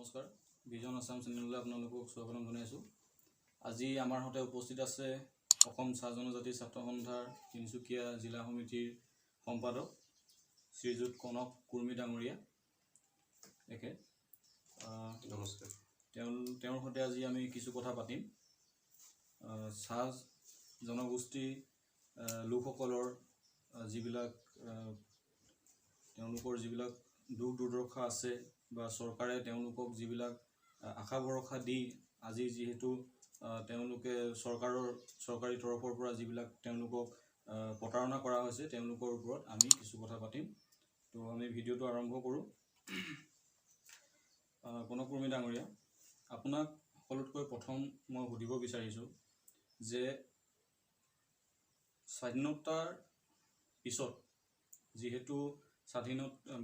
নমস্কাৰ ভিজন আসাম চেনেললৈ আপোনালোকক স্বাগতম জনাইছোঁ। আজি আমাৰ সৈতে উপস্থিত আছে অসম চাহ জনজাতি ছাত্ৰ সন্থাৰ তিনিচুকীয়া জিলা সমিতিৰ সম্পাদক শ্ৰীযুত কনক কুৰ্মী ডাঙৰীয়া। নমস্কাৰ। তেওঁৰ সৈতে আজি আমি কিছু কথা পাতিম। চাহ জনগোষ্ঠী লোকসকলৰ তেওঁলোকৰ যিবিলাক দুখ দুৰ্দশা আছে বা চৰকাৰে তেওঁলোকক যিবিলাক আশা ভৰসা দি আজি যিহেতু তেওঁলোকে চৰকাৰী তৰফৰ পৰা যিবিলাক তেওঁলোকক প্ৰতাৰণা কৰা হৈছে তেওঁলোকৰ ওপৰত আমি কিছু কথা পাতিম। তো আমি ভিডিঅ'টো আৰম্ভ কৰোঁ। কনক কুৰ্মী ডাঙৰীয়া, আপোনাক সকলোতকৈ প্ৰথম মই সুধিব বিচাৰিছোঁ যে স্বাধীনতাৰ পিছত যিহেতু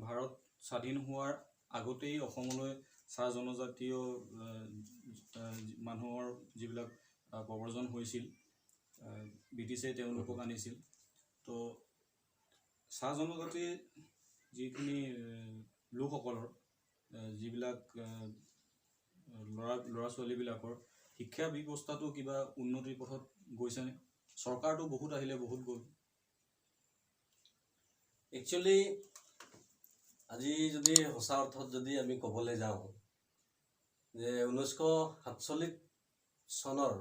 ভাৰত স্বাধীন হোৱাৰ আগতেই অসমলৈ চাহ জনজাতীয় মানুহৰ যিবিলাক প্ৰব্ৰজন হৈছিল, ব্ৰিটিছে তেওঁলোকক আনিছিল। তো চাহ জনজাতিৰ যিখিনি লোকসকলৰ যিবিলাক ল'ৰা ছোৱালীবিলাকৰ শিক্ষা ব্যৱস্থাটো কিবা উন্নতিৰ পথত গৈছেনে? চৰকাৰটো বহুত আহিলে বহুত গ'ল। একচুৱেলি আজি যদি সঁচা অৰ্থত যদি আমি ক'বলৈ যাওঁ যে 1947 চনৰ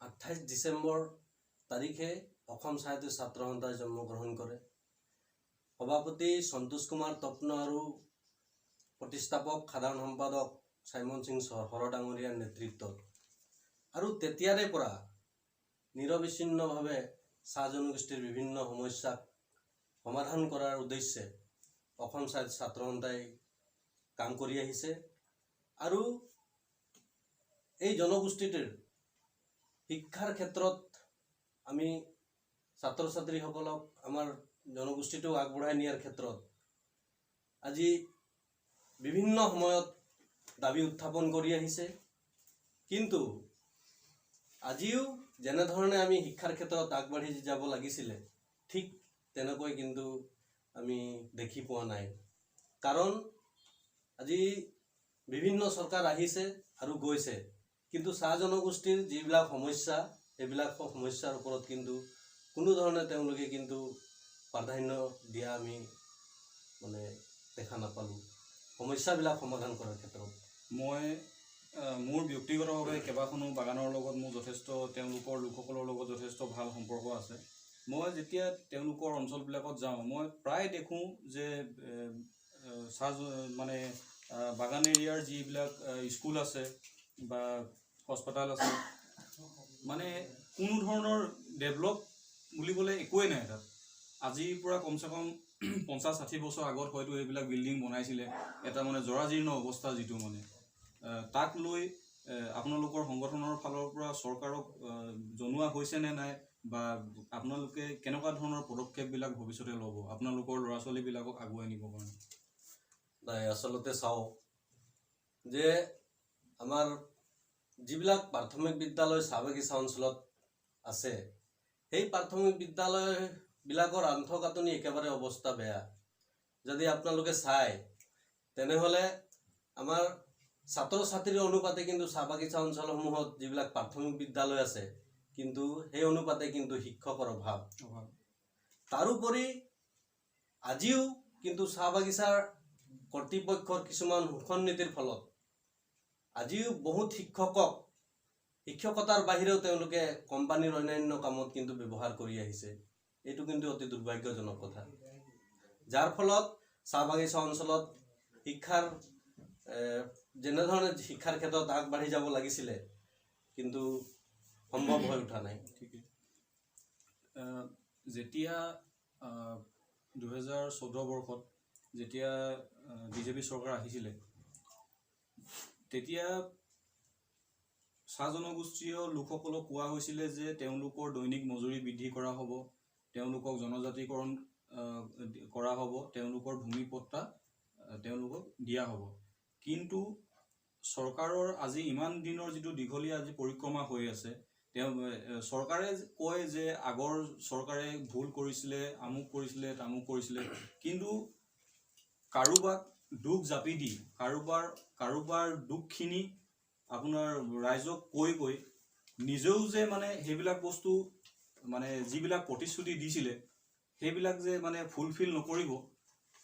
28 ডিচেম্বৰ তাৰিখে অসম সাহিত্য ছাত্ৰ সন্থাই জন্মগ্ৰহণ কৰে। সভাপতি সন্তোষ কুমাৰ তপ্ন আৰু প্ৰতিষ্ঠাপক সাধাৰণ সম্পাদক চাইমন সিং হৰ ডাঙৰীয়াৰ নেতৃত্বত, আৰু তেতিয়াৰে পৰা নিৰবিচ্ছিন্নভাৱে চাহ জনগোষ্ঠীৰ বিভিন্ন সমস্যাক সমাধান কৰাৰ উদ্দেশ্যে অসম সাহিত্য ছাত্ৰ সন্থাই কাম কৰি আহিছে। আৰু এই জনগোষ্ঠীটোৰ শিক্ষাৰ ক্ষেত্ৰত আমি ছাত্ৰ ছাত্ৰীসকলক আমাৰ জনগোষ্ঠীটোক আগবঢ়াই নিয়াৰ ক্ষেত্ৰত আজি বিভিন্ন সময়ত দাবী উত্থাপন কৰি আহিছে। কিন্তু আজিও যেনেধৰণে আমি শিক্ষাৰ ক্ষেত্ৰত আগবাঢ়ি যাব লাগিছিলে ঠিক তেনেকৈ কিন্তু আমি দেখি পোৱা নাই। কাৰণ আজি বিভিন্ন চৰকাৰ আহিছে আৰু গৈছে, কিন্তু চাহ জনগোষ্ঠীৰ যিবিলাক সমস্যা সেইবিলাক সমস্যাৰ ওপৰত কিন্তু কোনো ধৰণে তেওঁলোকে কিন্তু প্ৰাধান্য দিয়া আমি দেখা নাপালোঁ সমস্যাবিলাক সমাধান কৰাৰ ক্ষেত্ৰত। মই মোৰ ব্যক্তিগতভাৱে কেইবাখনো বাগানৰ লগত মোৰ তেওঁলোকৰ লোকসকলৰ লগত যথেষ্ট ভাল সম্পৰ্ক আছে। মই যেতিয়া তেওঁলোকৰ অঞ্চলবিলাকত যাওঁ মই প্ৰায় দেখোঁ যে বাগান এৰিয়াৰ যিবিলাক স্কুল আছে বা হস্পিটেল আছে, কোনো ধৰণৰ ডেভেলপ বুলিবলৈ একোৱেই নাই তাত। আজিৰ পৰা কমচে কম 50-60 বছৰ আগত হয়তো এইবিলাক বিল্ডিং বনাইছিলে, এটা জৰাজীৰ্ণ অৱস্থা যিটো তাক লৈ আপোনালোকৰ সংগঠনৰ ফালৰ পৰা চৰকাৰক জনোৱা হৈছে নে নাই, বা আপোনালোকে কেনেকুৱা ধৰণৰ পদক্ষেপবিলাক ভৱিষ্যতে ল'ব আপোনালোকৰ ল'ৰা ছোৱালীবিলাকক আগুৱাই নিবৰ কাৰণে? নাই, আচলতে চাওঁ যে আমাৰ যিবিলাক প্ৰাথমিক বিদ্যালয় চাহ বাগিচা অঞ্চলত আছে সেই প্ৰাথমিক বিদ্যালয়বিলাকৰ আন্তঃগাঁথনি একেবাৰে অৱস্থা বেয়া। যদি আপোনালোকে চায় তেনেহ'লে আমাৰ ছাত্ৰ ছাত্ৰীৰ অনুপাতে কিন্তু চাহ বাগিচা অঞ্চলসমূহত যিবিলাক প্ৰাথমিক বিদ্যালয় আছে কিন্তু সেই অনুপাতে কিন্তু শিক্ষকৰ অভাৱ। তাৰোপৰি আজিও কিন্তু চাহ বাগিচাৰ কৰ্তৃপক্ষৰ কিছুমান শোষণ নীতিৰ ফলত আজিও বহুত শিক্ষকতাৰ বাহিৰেও তেওঁলোকে কোম্পানীৰ অন্যান্য কামত কিন্তু ব্যৱহাৰ কৰি আহিছে। এইটো কিন্তু অতি দুৰ্ভাগ্যজনক কথা, যাৰ ফলত চাহ বাগিচা অঞ্চলত যেনেধৰণে শিক্ষাৰ ক্ষেত্ৰত আগবাঢ়ি যাব লাগিছিলে কিন্তু সম্ভৱ হৈ উঠা নাই। ঠিকেই। যেতিয়া 2014 বৰ্ষত যেতিয়া বিজেপি চৰকাৰ আহিছিলে তেতিয়া চাহ জনগোষ্ঠীয় লোকসকলক কোৱা হৈছিলে যে তেওঁলোকৰ দৈনিক মজুৰি বৃদ্ধি কৰা হ'ব, তেওঁলোকক জনজাতিকৰণ কৰা হ'ব, তেওঁলোকৰ ভূমি পট্টা তেওঁলোকক দিয়া হ'ব। কিন্তু চৰকাৰৰ আজি ইমান দিনৰ যিটো দীঘলীয়া আজি পৰিক্ৰমা হৈ আছে, চৰকাৰে কয় যে আগৰ চৰকাৰে ভুল কৰিছিলে, আমুক কৰিছিলে, তামুক কৰিছিলে, কিন্তু কাৰোবাক দুখ জাপি দি কাৰোবাৰ দুখখিনি আপোনাৰ ৰাইজক কৈ নিজেও যে মানে সেইবিলাক বস্তু মানে যিবিলাক প্ৰতিশ্ৰুতি দিছিলে সেইবিলাক যে মানে ফুলফিল নকৰিব,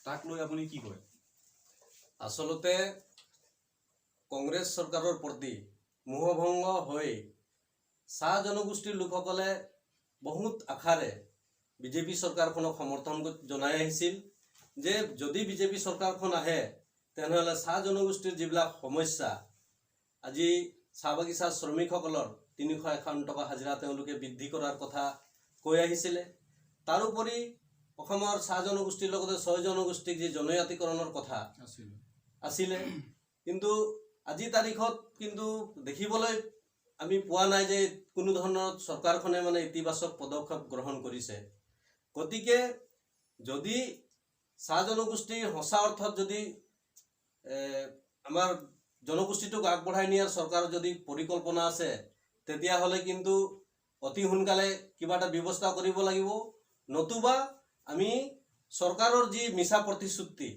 তাক লৈ আপুনি কি কয়? আচলতে কংগ্ৰেছ চৰকাৰৰ প্ৰতি মোহভংগ হৈ চাহ জনগোষ্ঠীৰ লোকসকলে বহুত আশাৰে বিজেপি চৰকাৰখনক সমৰ্থন জনাই আহিছিল যে যদি বিজেপি চৰকাৰখন আহে তেনেহ'লে চাহ জনগোষ্ঠীৰ যিবিলাক সমস্যা, আজি চাহ বাগিচা শ্ৰমিকসকলৰ 351 টকা হাজিৰা তেওঁলোকে বৃদ্ধি কৰাৰ কথা কৈ আহিছিলে। তাৰোপৰি অসমৰ চাহ জনগোষ্ঠীৰ লগতে 6 জনগোষ্ঠীক যি জনজাতিকৰণৰ কথা আছিলে, কিন্তু আজি তাৰিখত কিন্তু দেখিবলৈ আমি পোৱা নাই যে কোনো ধৰণৰ চৰকাৰখনে মানে ইতিবাচক পদক্ষেপ গ্ৰহণ কৰিছে। গতিকে যদি চাহ জনগোষ্ঠীৰ সঁচা অৰ্থত যদি আমাৰ জনগোষ্ঠীটোক আগবঢ়াই নিয়াৰ চৰকাৰৰ যদি পৰিকল্পনা আছে, তেতিয়াহ'লে কিন্তু অতি সোনকালে কিবা এটা ব্যৱস্থা কৰিব লাগিব, নতুবা আমি চৰকাৰৰ যি মিছা প্ৰতিশ্ৰুতি,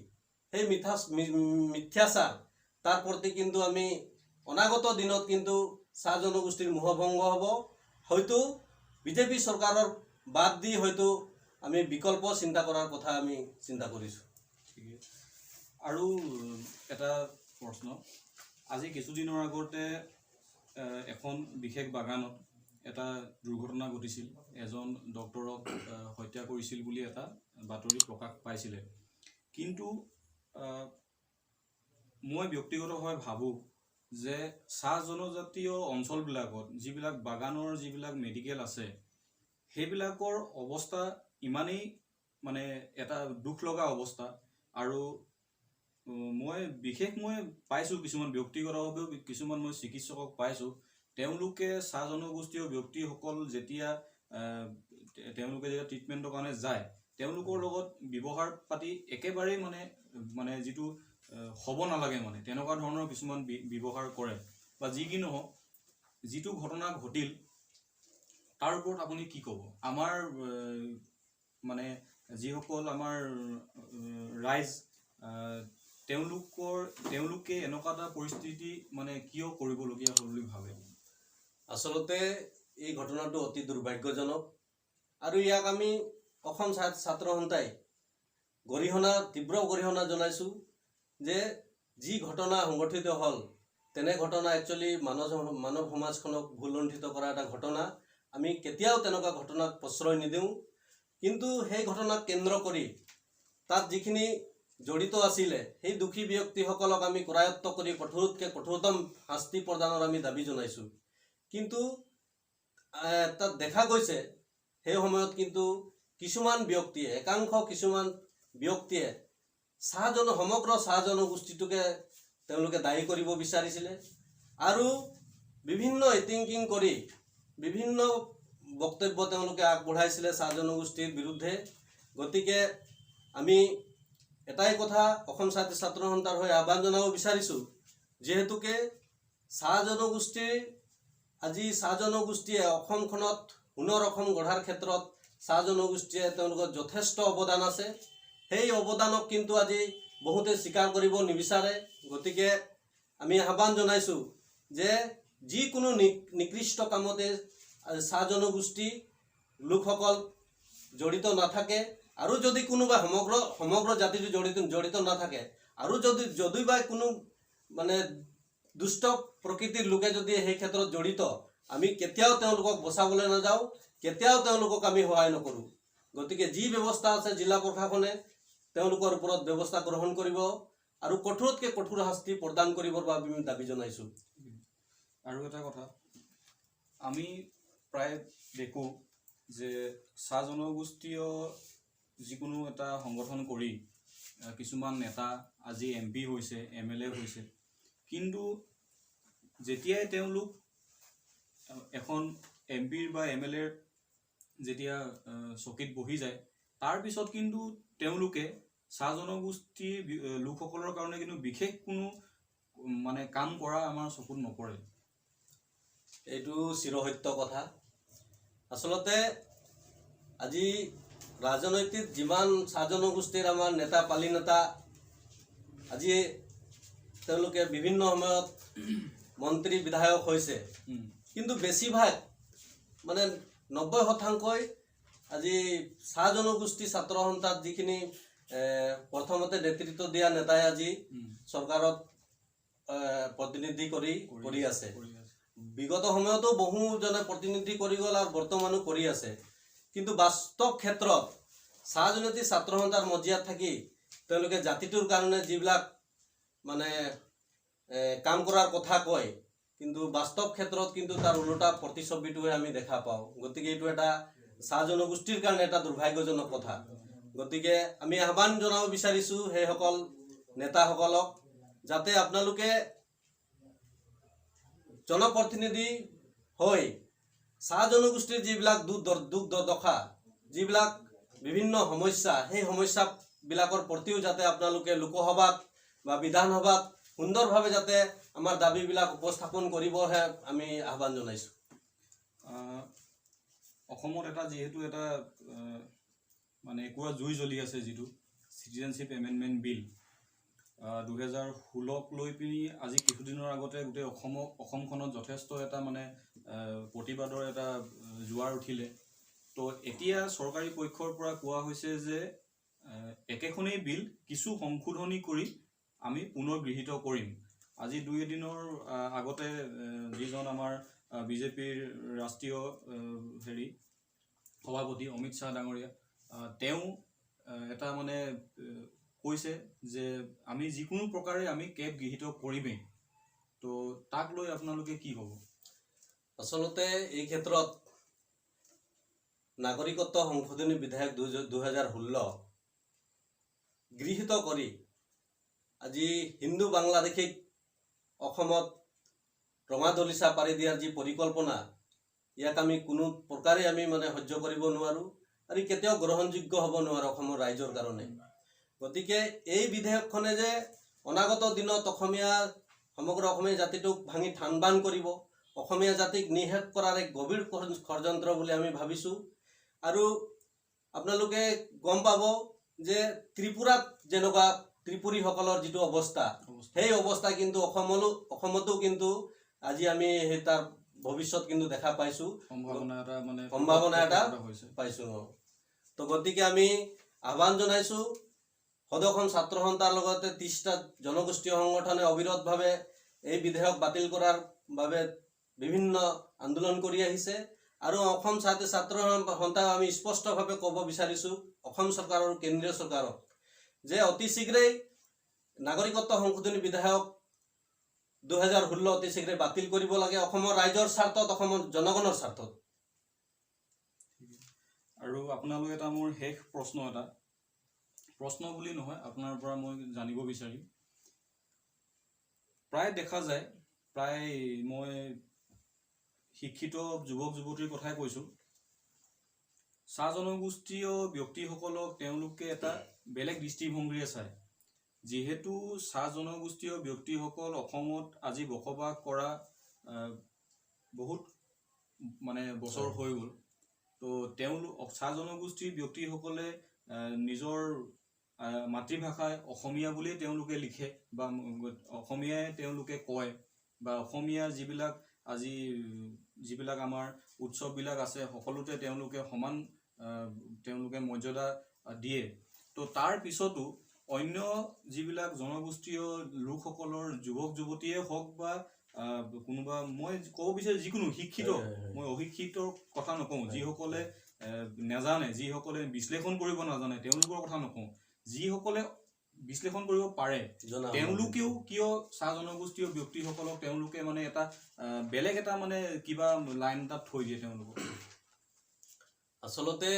সেই মিথ্যাচাৰ তাৰ প্ৰতি কিন্তু আমি অনাগত দিনত কিন্তু চাহ জনগোষ্ঠীৰ মোহভংগ হ'ব। হয়তো বিজেপি চৰকাৰৰ বাদ দি হয়তো আমি বিকল্প চিন্তা কৰাৰ কথা আমি চিন্তা কৰিছোঁ। আৰু এটা প্ৰশ্ন, আজি কিছুদিনৰ আগতে এখন বিশেষ বাগানত এটা দুৰ্ঘটনা ঘটিছিল, এজন ডক্তৰক হত্যা কৰিছিল বুলি এটা বাতৰি প্ৰকাশ পাইছিলে। কিন্তু মই ব্যক্তিগতভাৱে ভাবোঁ যে চাহ জনজাতীয় অঞ্চলবিলাকত যিবিলাক বাগানৰ যিবিলাক মেডিকেল আছে, সেইবিলাকৰ অৱস্থা ইমানেই মানে এটা দুখ লগা অৱস্থা। আৰু মই পাইছোঁ কিছুমান ব্যক্তিগতভাৱেও কিছুমান মই চিকিৎসকক পাইছোঁ, তেওঁলোকে চাহ জনগোষ্ঠীয় ব্যক্তিসকল যেতিয়া ট্ৰিটমেণ্টৰ কাৰণে যায়, তেওঁলোকৰ লগত ব্যৱহাৰ পাতি একেবাৰেই মানে যিটো হ'ব নালাগে, মানে তেনেকুৱা ধৰণৰ কিছুমান ব্যৱহাৰ কৰে। বা যি কি নহওক, যিটো ঘটনা ঘটিল তাৰ ওপৰত আপুনি কি ক'ব? আমাৰ মানে যিসকল আমাৰ ৰাইজ, তেওঁলোকে এনেকুৱা এটা পৰিস্থিতি মানে কিয় কৰিবলগীয়া হ'ল বুলি ভাবে? আচলতে এই ঘটনাটো অতি দুৰ্ভাগ্যজনক, আৰু ইয়াক আমি অসম ছাত্ৰ সন্থাই তীব্ৰ গৰিহণা জনাইছোঁ যে যি ঘটনা সংঘটিত হ'ল, তেনে ঘটনা একচুৱেলি মানৱ সমাজখনক ভুলুণ্ঠিত কৰা এটা ঘটনা। আমি কেতিয়াও তেনেকুৱা ঘটনাক প্ৰশ্ৰয় নিদিওঁ, কিন্তু সেই ঘটনাক কেন্দ্ৰ কৰি তাত যিখিনি জড়িত আছিলে সেই দোষী ব্যক্তিসকলক আমি কৰায়ত্ব কৰি কঠোৰতম শাস্তি প্ৰদানৰ আমি দাবী জনাইছোঁ। কিন্তু তাত দেখা গৈছে সেই সময়ত কিন্তু একাংশ কিছুমান ব্যক্তিয়ে সমগ্ৰ চাহ জনগোষ্ঠীটোকে তেওঁলোকে দায়ী কৰিব বিচাৰিছিলে, আৰু বিভিন্ন থিংকিং কৰি বিভিন্ন বক্তব্য তেওঁলোকে আগবঢ়াইছিলে চাহ জনগোষ্ঠীৰ বিৰুদ্ধে। গতিকে আমি এটাই কথা অসম ছাত্ৰ সন্থাৰ হৈ আহ্বান জনাব বিচাৰিছোঁ, যিহেতুকে চাহ জনগোষ্ঠীয়ে অসমখনত সোণৰ অসম গঢ়াৰ ক্ষেত্ৰত চাহ জনগোষ্ঠীয়ে তেওঁলোকৰ যথেষ্ট অৱদান আছে। সেই অৱদানক কিন্তু আজি বহুতে স্বীকাৰ কৰিব নিবিচাৰে। গতিকে আমি আহ্বান জনাইছোঁ যে যিকোনো নিকৃষ্ট কামতে চাহ জনগোষ্ঠী লোকসকল জড়িত নাথাকে, আৰু যদি কোনোবা সমগ্ৰ জাতিটো জড়িত নাথাকে, আৰু যদি বা কোনো মানে দুষ্ট প্ৰকৃতিৰ লোকে যদি সেই ক্ষেত্ৰত জড়িত, আমি কেতিয়াও তেওঁলোকক বচাবলৈ নাযাওঁ, কেতিয়াও তেওঁলোকক আমি সহায় নকৰোঁ। গতিকে যি ব্যৱস্থা আছে জিলা প্ৰশাসনে তেওঁলোকৰ ওপৰত ব্যৱস্থা গ্ৰহণ কৰিব, আৰু কঠোৰতকৈ কঠোৰ শাস্তি প্ৰদান কৰিবৰ বাবে আমি দাবী জনাইছোঁ। আৰু এটা কথা, আমি প্ৰায় দেখোঁ যে চাহ জনগোষ্ঠীয় যিকোনো এটা সংগঠন কৰি কিছুমান নেতা আজি MP হৈছে, MLA হৈছে, কিন্তু যেতিয়াই তেওঁলোক এখন MPৰ বা MLAৰ যেতিয়া চকীত বহি যায়, তাৰপিছত কিন্তু তেওঁলোকে চাহ জনগোষ্ঠীৰ লোকসকলৰ কাৰণে কিন্তু বিশেষ কোনো মানে কাম কৰা আমাৰ চকুত নপৰে। এইটো চিৰসত্য কথা। আচলতে আজি ৰাজনৈতিক যিমান চাহ জনগোষ্ঠীৰ আমাৰ নেতা পালি নেতা আজি তেওঁলোকে বিভিন্ন সময়ত মন্ত্ৰী বিধায়ক হৈছে, কিন্তু বেছিভাগ মানে 90% আজি চাহ জনগোষ্ঠী ছাত্ৰ সন্থাত যিখিনি প্ৰথমতে নেতৃত্ব দিয়া নেতাই আজি চৰকাৰত প্ৰতিনিধি কৰি আছে। বিগত সময়তো বহুজনে প্ৰতিনিধি কৰি গ'ল আৰু বৰ্তমানো কৰি আছে, কিন্তু বাস্তৱ ক্ষেত্ৰত চাহ জনজাতি ছাত্ৰ সন্থাৰ মজিয়াত থাকি তেওঁলোকে জাতিটোৰ কাৰণে যিবিলাক মানে কাম কৰাৰ কথা কয়, কিন্তু বাস্তৱ ক্ষেত্ৰত কিন্তু তাৰ ওলোটা প্ৰতিচ্ছবিটোহে আমি দেখা পাওঁ। গতিকে এইটো এটা চাহ জনগোষ্ঠীৰ কাৰণে এটা দুৰ্ভাগ্যজনক কথা। গতিকে আমি আহ্বান জনাব বিচাৰিছোঁ সেইসকল নেতাসকলক, যাতে আপোনালোকে জনপ্ৰতিনিধি হৈ চাহ জনগোষ্ঠীৰ যিবিলাক দুখ দুৰ্দশা, যিবিলাক বিভিন্ন সমস্যা, সেই সমস্যাবিলাকৰ প্ৰতিও যাতে আপোনালোকে লোকসভাত বা বিধানসভাত সুন্দৰভাৱে যাতে আমাৰ দাবীবিলাক উপস্থাপন কৰিবহে আমি আহ্বান জনাইছোঁ। অসমত এটা যিহেতু এটা মানে একুৰা জুই জ্বলি আছে, যিটো চিটিজেনশ্বিপ এমেণ্ডমেণ্ট বিল 2016ক লৈ পিনি আজি কিছুদিনৰ আগতে গোটেই অসমখনত যথেষ্ট এটা মানে প্ৰতিবাদৰ এটা জোৱাৰ উঠিলে। তো এতিয়া চৰকাৰী পক্ষৰ পৰা কোৱা হৈছে যে একেখনেই বিল কিছু সংশোধনী কৰি আমি পুনৰ গৃহীত কৰিম। আজি 2 এদিনৰ আগতে যিজন আমাৰ বিজেপিৰ ৰাষ্ট্ৰীয় সভাপতি অমিত শ্বাহ ডাঙৰীয়া, তেওঁ এটা মানে কৈছে যে আমি যিকোনো প্ৰকাৰে আমি কেব গৃহীত কৰিমেই। তো তাক লৈ আপোনালোকে কি ক'ব? আচলতে এই ক্ষেত্ৰত নাগৰিকত্ব সংশোধনী বিধেয়ক 2016 গৃহীত কৰি আজি হিন্দু বাংলাদেশীক অসমত ৰঙা দলিচা পাৰি দিয়াৰ যি পৰিকল্পনা, ইয়াক আমি কোনো প্ৰকাৰে আমি মানে সহ্য কৰিব নোৱাৰোঁ আৰু কেতিয়াও গ্ৰহণযোগ্য হ'ব নোৱাৰে অসমৰ ৰাইজৰ কাৰণে। গতিকে এই বিধেয়কখনে যে অনাগত দিনত সমগ্ৰ অসমীয়া জাতিটোক ভাঙি থান বান কৰিব, অসমীয়া জাতিক নিঃশেষ কৰাৰ এক গভীৰ ষড়যন্ত্ৰ বুলি আমি ভাবিছোঁ। আৰু আপোনালোকে গম পাব যে ত্ৰিপুৰাত যেনেকুৱা ত্ৰিপুৰীসকলৰ যিটো অৱস্থা, সেই অৱস্থা কিন্তু অসমতো কিন্তু আজি আমি সেই তাৰ ভৱিষ্যত কিন্তু দেখা পাইছোঁ, সম্ভাৱনা এটা পাইছোঁ। তো গতিকে আমি আহ্বান জনাইছোঁ, সদৌ ছাত্ৰ সন্থাৰ লগতে 30টা জনগোষ্ঠীয় সংগঠনে অবিৰতভাৱে এই বিধেয়ক বাতিল কৰাৰ বাবে বিভিন্ন আন্দোলন কৰি আহিছে। আৰু অসম ছাত্ৰ সন্থাক আমি স্পষ্টভাৱে ক'ব বিচাৰিছোঁ অসম চৰকাৰ আৰু কেন্দ্ৰীয় চৰকাৰক যে অতি শীঘ্ৰেই নাগৰিকত্ব সংশোধনী বিধেয়ক 2016 অতি শীঘ্ৰে বাতিল কৰিব লাগে, অসমৰ ৰাইজৰ স্বাৰ্থত, অসমৰ জনগণৰ স্বাৰ্থত। আৰু আপোনালোকে এটা মোৰ শেষ প্ৰশ্ন বুলি নহয়, আপোনাৰ পৰা মই জানিব বিচাৰিম। প্ৰায় দেখা যায়, মই শিক্ষিত যুৱক যুৱতীৰ কথাই কৈছোঁ, চাহ জনগোষ্ঠীয় ব্যক্তিসকলক তেওঁলোকে এটা বেলেগ দৃষ্টিভংগীৰে চায়। যিহেতু চাহ জনগোষ্ঠীয় ব্যক্তিসকল অসমত আজি বসবাস কৰা বহুত মানে বছৰ হৈ গ'ল। তো তেওঁলোক চাহ জনগোষ্ঠীৰ ব্যক্তিসকলে নিজৰ মাতৃভাষাই অসমীয়া বুলিয়েই তেওঁলোকে লিখে বা অসমীয়াই তেওঁলোকে কয়, বা অসমীয়া যিবিলাক আমাৰ উৎসৱবিলাক আছে সকলোতে তেওঁলোকে সমান মৰ্যাদা দিয়ে। তো তাৰ পিছতো অন্য যিবিলাক জনগোষ্ঠীয় লোকসকলৰ যুৱক যুৱতীয়ে হওক বা কোনোবা, মই ক'ব বিচাৰোঁ যিকোনো শিক্ষিত, মই অশিক্ষিতৰ কথা নকওঁ, যিসকলে নাজানে, যিসকলে বিশ্লেষণ কৰিব নাজানে তেওঁলোকৰ কথা নকওঁ, যিসকলে বিশ্লেষণ কৰিব পাৰে তেওঁলোকেও কিয় চাহ জনগোষ্ঠীয় ব্যক্তিসকলক তেওঁলোকে মানে এটা বেলেগ এটা মানে কিবা লাইন এটাত থৈ দিয়ে তেওঁলোকক? আচলতে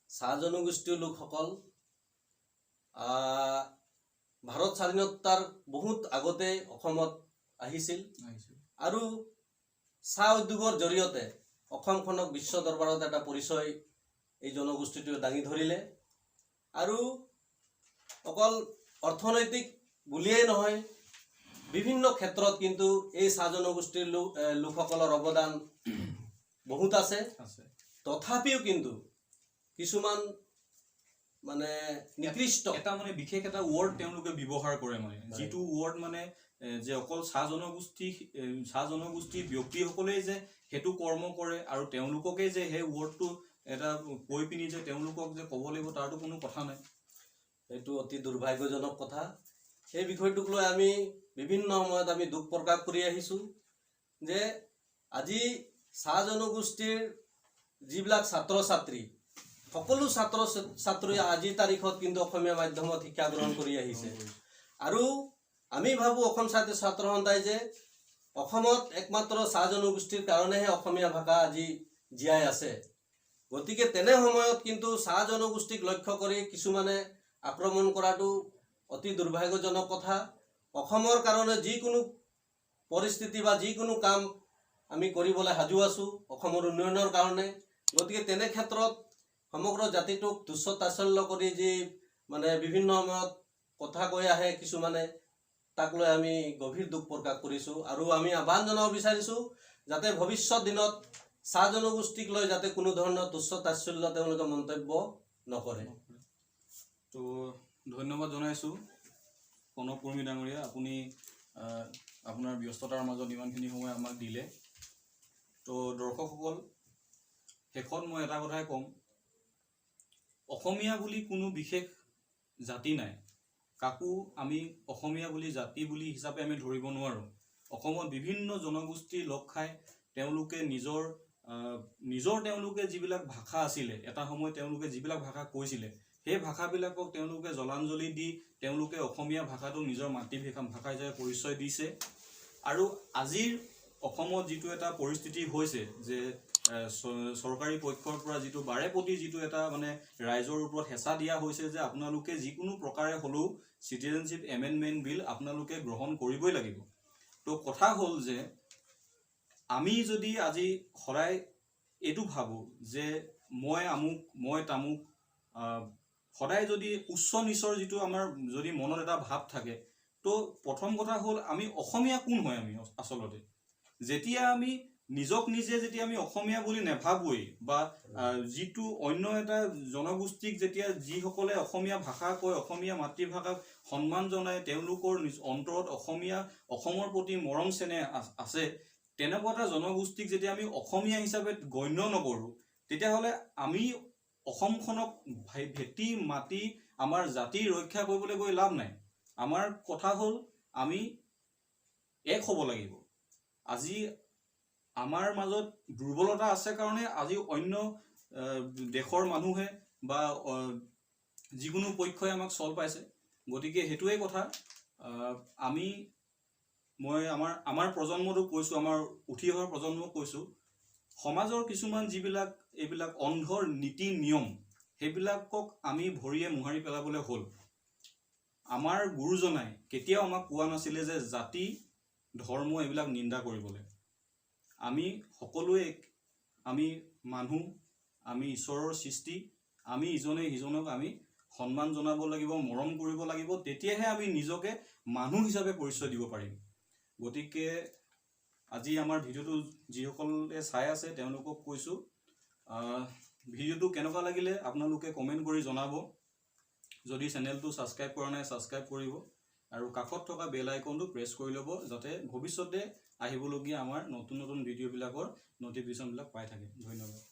চাহ জনগোষ্ঠীয় লোকসকল ভাৰত স্বাধীনতাৰ বহুত আগতে অসমত আহিছিল আৰু চাহ উদ্যোগৰ জৰিয়তে অসমখনক বিশ্ব দৰবাৰত এটা পৰিচয় এই জনগোষ্ঠীটোৱে দাঙি ধৰিলে। আৰু অকল অৰ্থনৈতিক বুলিয়েই নহয়, বিভিন্ন ক্ষেত্ৰত কিন্তু এই চাহ জনগোষ্ঠীৰ লোকসকলৰ অৱদান বহুত আছে। তথাপিও কিন্তু কিছুমান মানে নিকৃষ্ট এটা মানে বিশেষ এটা ৱৰ্ড তেওঁলোকে ব্যৱহাৰ কৰে মানে যিটো ৱৰ্ড মানে যে অকল চাহ জনগোষ্ঠীৰ ব্যক্তিসকলেই যে সেইটো কৰ্ম কৰে আৰু তেওঁলোককে যে সেই ৱৰ্ডটো এটা কৈ পিনি যে তেওঁলোকক যে ক'ব লাগিব তাৰতো কোনো কথা নাই। এইটো অতি দুৰ্ভাগ্যজনক কথা। এই বিষয়টোক লৈ আমি বিভিন্ন সময়ত আমি দুখ প্ৰকাশ কৰি আহিছোঁ যে আজি চাহ জনগোষ্ঠীৰ যিবিলাক ছাত্ৰ ছাত্ৰী সকলো ছাত্ৰ ছাত্ৰী আজিৰ তাৰিখত কিন্তু অসমীয়া মাধ্যমত শিক্ষা গ্ৰহণ কৰি আহিছে আৰু আমি ভাবোঁ অসম ছাত্ৰ সন্থাই যে অসমত একমাত্ৰ চাহ জনগোষ্ঠীৰ কাৰণেহে অসমীয়া ভাষা আজি জীয়াই আছে। গতিকে তেনে সময়ত কিন্তু চাহ জনগোষ্ঠীক লক্ষ্য কৰি কিছুমানে আক্ৰমণ কৰাটো অতি দুৰ্ভাগ্যজনক কথা। অসমৰ কাৰণে যিকোনো পৰিস্থিতি বা যিকোনো কাম আমি কৰিবলৈ সাজু আছোঁ অসমৰ উন্নয়নৰ কাৰণে। গতিকে তেনে ক্ষেত্ৰত সমগ্ৰ জাতিটোক তুচ্ছ তাচ্ছল্য কৰি যি মানে বিভিন্ন সময়ত কথা কৈ আহে কিছুমানে, তাক লৈ আমি গভীৰ দুখ প্ৰকাশ কৰিছোঁ আৰু আমি আহ্বান জনাব বিচাৰিছোঁ যাতে ভৱিষ্যত দিনত চাহ জনগোষ্ঠীক লৈ যাতে কোনো ধৰণৰ তুচ্ছ তাচ্ছল্য তেওঁলোকে মন্তব্য নকৰে। তো ধন্যবাদ জনাইছোঁ প্ৰণৱ কৰ্মী ডাঙৰীয়া, আপুনি আপোনাৰ ব্যস্ততাৰ মাজত ইমানখিনি সময় আমাক দিলে। তো দৰ্শকসকল, শেষত মই এটা কথাই ক'ম, অসমীয়া বুলি কোনো বিশেষ জাতি নাই। কাকো আমি অসমীয়া বুলি জাতি বুলি হিচাপে আমি ধৰিব নোৱাৰোঁ। অসমত বিভিন্ন জনগোষ্ঠী লগ খাই তেওঁলোকে তেওঁলোকে যিবিলাক ভাষা আছিলে, এটা সময়ত তেওঁলোকে যিবিলাক ভাষা কৈছিলে, সেই ভাষাবিলাকক তেওঁলোকে জলাঞ্জলি দি তেওঁলোকে অসমীয়া ভাষাটো নিজৰ মাতৃভাষা হিচাপে পৰিচয় দিছে। আৰু আজিৰ অসমত যিটো এটা পৰিস্থিতি হৈছে যে চৰকাৰী পক্ষৰ পৰা যিটো বাৰেপতি যিটো এটা মানে ৰাইজৰ ওপৰত হেঁচা দিয়া হৈছে যে আপোনালোকে যিকোনো প্ৰকাৰে হ'লেও চিটিজেনশ্বিপ এমেণ্ডমেণ্ট বিল আপোনালোকে গ্ৰহণ কৰিবই লাগিব। তো কথা হ'ল যে আমি যদি আজি সদায় এইটো ভাবোঁ যে মই আমুক মই তামুক, সদায় যদি উচ্চ নিচৰ যিটো আমাৰ যদি মনত এটা ভাৱ থাকে, তো প্ৰথম কথা হ'ল আমি অসমীয়া কোন হয় আমি আচলতে। যেতিয়া আমি নিজক নিজে যেতিয়া আমি অসমীয়া বুলি নেভাবোৱেই বা যিটো অন্য এটা জনগোষ্ঠীক যেতিয়া যিসকলে অসমীয়া ভাষা কয়, অসমীয়া মাতৃভাষাক সন্মান জনায়, তেওঁলোকৰ অন্তৰত অসমৰ প্ৰতি মৰম চেনেহ আছে, তেনেকুৱা এটা জনগোষ্ঠীক যেতিয়া আমি অসমীয়া হিচাপে গণ্য নকৰোঁ, তেতিয়াহ'লে আমি অসমখনক ভেটি মাটি আমাৰ জাতি ৰক্ষা কৰিবলৈ গৈ লাভ নাই। আমাৰ কথা হ'ল আমি এক হ'ব লাগিব। আজি আমাৰ মাজত দুৰ্বলতা আছে কাৰণে আজি অন্য দেশৰ মানুহে বা যিকোনো পক্ষই আমাক চল পাইছে। গতিকে সেইটোৱে কথা। মই আমাৰ প্ৰজন্মটোক কৈছোঁ, আমাৰ উঠি অহা প্ৰজন্মক কৈছোঁ, সমাজৰ কিছুমান এইবিলাক অন্ধৰ নীতি নিয়ম, সেইবিলাকক আমি ভৰিয়ে মোহাৰি পেলাবলৈ হ'ল। আমাৰ গুৰুজনাই কেতিয়াও আমাক কোৱা নাছিলে যে জাতি ধৰ্ম এইবিলাক নিন্দা কৰিবলৈ। আমি সকলোৱে আমি মানুহ, আমি ঈশ্বৰৰ সৃষ্টি, আমি ইজনে সিজনক আমি সন্মান জনাব লাগিব, মৰম কৰিব লাগিব, তেতিয়াহে আমি নিজকে মানুহ হিচাপে পৰিচয় দিব পাৰিম। গতিকে আজি আমাৰ ভিডিঅ'টো যিসকলে চাই আছে তেওঁলোকক কৈছোঁ, ভিডিঅ'টো কেনেকুৱা লাগিলে আপোনালোকে কমেণ্ট কৰি জনাব। যদি চেনেলটো ছাবস্ক্ৰাইব কৰা নাই ছাবস্ক্ৰাইব কৰিব আৰু কাষত থকা বেল আইকনটো প্ৰেছ কৰি ল'ব যাতে ভৱিষ্যতে আহিবলগীয়া আমাৰ নতুন নতুন ভিডিঅ'বিলাকৰ ন'টিফিকেশ্যনবিলাক পাই থাকে। ধন্যবাদ।